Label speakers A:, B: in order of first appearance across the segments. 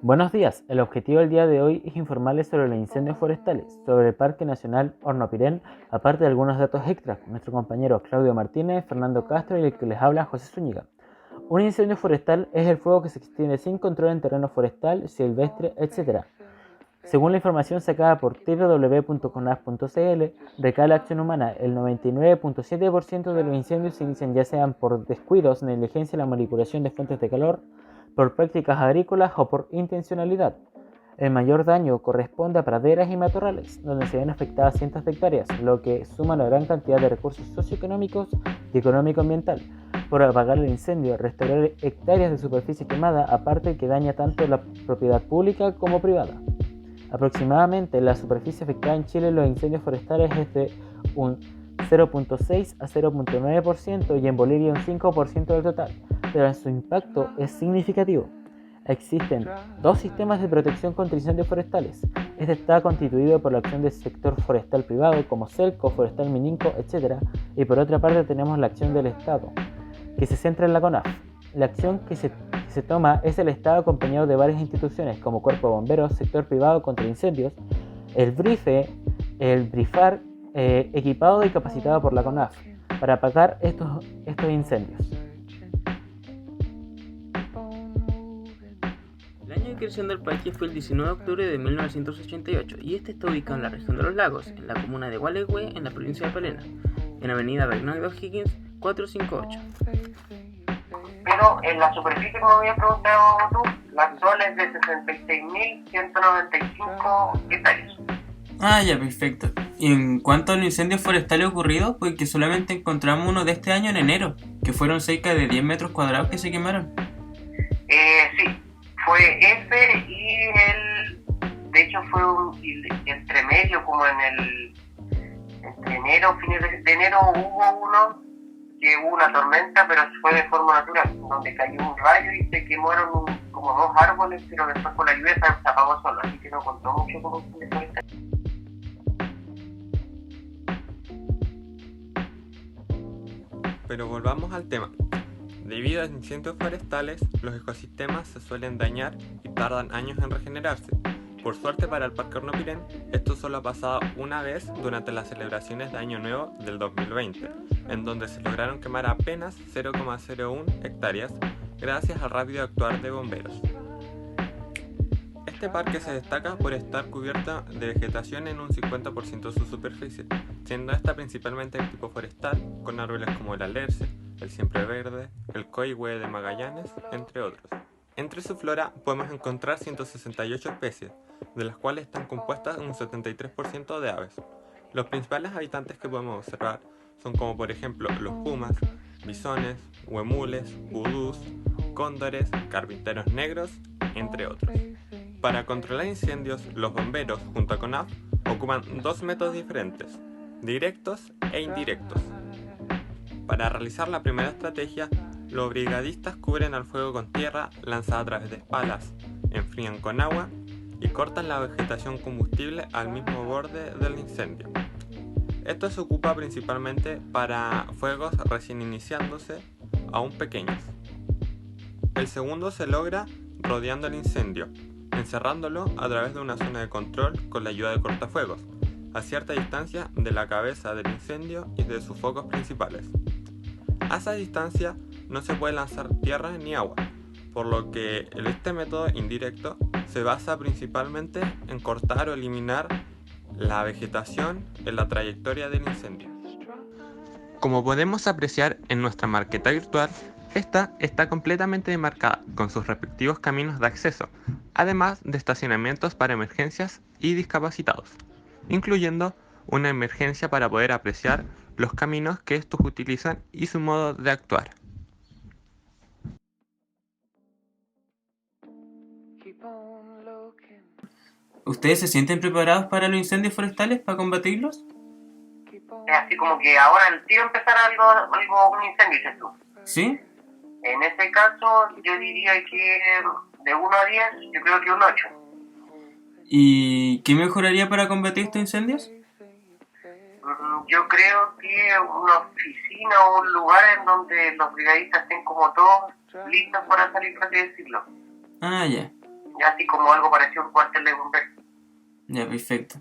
A: Buenos días, el objetivo del día de hoy es informarles sobre los incendios forestales, sobre el Parque Nacional Hornopirén, aparte de algunos datos extras con nuestros compañeros Claudio Martínez, Fernando Castro y el que les habla José Zúñiga. Un incendio forestal es el fuego que se extiende sin control en terreno forestal, silvestre, etc. Según la información sacada por www.conaf.cl, recae la acción humana. El 99.7% de los incendios se inician ya sean por descuidos, negligencia en la manipulación de fuentes de calor, por prácticas agrícolas o por intencionalidad. El mayor daño corresponde a praderas y matorrales, donde se ven afectadas cientos de hectáreas, lo que suma una gran cantidad de recursos socioeconómicos y económico-ambiental. Por apagar el incendio, restaurar hectáreas de superficie quemada, aparte que daña tanto la propiedad pública como privada. Aproximadamente la superficie afectada en Chile en los incendios forestales es de un 0.6 a 0.9% y en Bolivia un 5% del total, pero su impacto es significativo. Existen dos sistemas de protección contra incendios forestales. Este está constituido por la acción del sector forestal privado como Celco, Forestal Mininco, etc. Y por otra parte tenemos la acción del Estado, que se centra en la CONAF. La acción que se toma es el Estado acompañado de varias instituciones como Cuerpo de Bomberos, sector privado contra incendios, el BRIFAR, equipado y capacitado por la CONAF para apagar estos incendios.
B: El año de creación del parque fue el 19 de octubre de 1988 y este está ubicado en la región de Los Lagos, en la comuna de Gualeguay, en la provincia de Palena, en la avenida Bernardo Higgins 458.
C: Pero en la superficie, como había preguntado tú, la actual es de 66.195 hectáreas.
D: Ya, perfecto. Y en cuanto a los incendios forestales ocurridos, pues que solamente encontramos uno de este año en enero, que fueron cerca de 10 metros cuadrados que se quemaron.
C: Sí, fue ese y de hecho fue entre medio, como entre enero, fines de enero hubo uno, que hubo una tormenta, pero fue de forma natural, donde cayó un rayo y se quemaron como 2 árboles, pero después con la lluvia se apagó solo, así que no contó mucho como incendio forestal.
E: Pero volvamos al tema. Debido a incendios forestales, los ecosistemas se suelen dañar y tardan años en regenerarse. Por suerte para el Parque Hornopirén, esto solo ha pasado una vez durante las celebraciones de Año Nuevo del 2020, en donde se lograron quemar apenas 0,01 hectáreas gracias al rápido actuar de bomberos. Este parque se destaca por estar cubierto de vegetación en un 50% de su superficie, siendo esta principalmente de tipo forestal, con árboles como el alerce, el siempreverde, el coihue de Magallanes, entre otros. Entre su flora podemos encontrar 168 especies, de las cuales están compuestas un 73% de aves. Los principales habitantes que podemos observar son como por ejemplo los pumas, bisones, huemules, vudús, cóndores, carpinteros negros, entre otros. Para controlar incendios, los bomberos, junto a CONAF, ocupan dos métodos diferentes, directos e indirectos. Para realizar la primera estrategia, los brigadistas cubren al fuego con tierra lanzada a través de palas, enfrían con agua y cortan la vegetación combustible al mismo borde del incendio. Esto se ocupa principalmente para fuegos recién iniciándose, aún pequeños. El segundo se logra rodeando el incendio, encerrándolo a través de una zona de control con la ayuda de cortafuegos, a cierta distancia de la cabeza del incendio y de sus focos principales. A esa distancia no se puede lanzar tierra ni agua, por lo que este método indirecto se basa principalmente en cortar o eliminar la vegetación en la trayectoria del incendio. Como podemos apreciar en nuestra marqueta virtual, esta está completamente demarcada con sus respectivos caminos de acceso, además de estacionamientos para emergencias y discapacitados, incluyendo una emergencia para poder apreciar los caminos que estos utilizan y su modo de actuar.
D: ¿Ustedes se sienten preparados para los incendios forestales, para combatirlos?
C: Es así como que ahora el tiro empezar un incendio, dices tú.
D: ¿Sí?
C: En este caso, yo diría que de 1 a 10, yo creo que un 8.
D: ¿Y qué mejoraría para combatir estos incendios?
C: Yo creo que una oficina o un lugar en donde los brigadistas estén como todos listos para salir, por así decirlo.
D: Ya.
C: ya así como algo parecido a un cuartel de bomberos.
D: Ya, perfecto.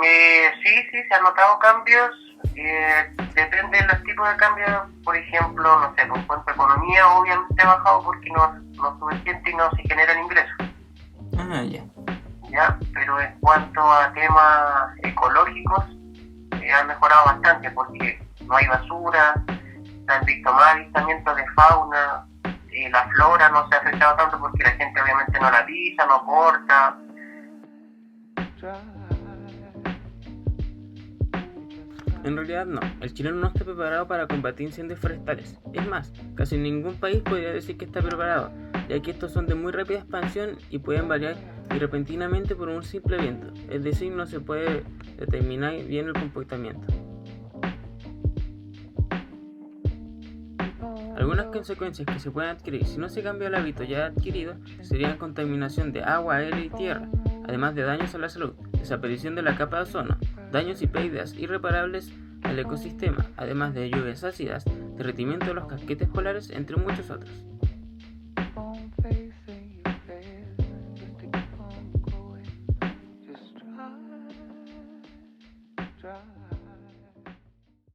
C: Sí, se han notado cambios. Depende de los tipos de cambios. Por ejemplo, no sé, en cuanto a economía, obviamente ha bajado porque no es suficiente y no se generan ingresos.
D: Ah, ya.
C: ¿Ya? Pero en cuanto a temas ecológicos, han mejorado bastante porque no hay basura, se han visto más avistamientos de fauna, la flora no se ha afectado tanto porque la gente obviamente no la pisa, no corta.
B: En realidad no, el chileno no está preparado para combatir incendios forestales. Es más, casi ningún país podría decir que está preparado, ya que estos son de muy rápida expansión y pueden variar y repentinamente por un simple viento, es decir, no se puede determinar bien el comportamiento. Algunas consecuencias que se pueden adquirir si no se cambia el hábito ya adquirido serían contaminación de agua, aire y tierra, además de daños a la salud, desaparición de la capa de ozono, daños y pérdidas irreparables al ecosistema, además de lluvias ácidas, derretimiento de los casquetes polares, entre muchos otros.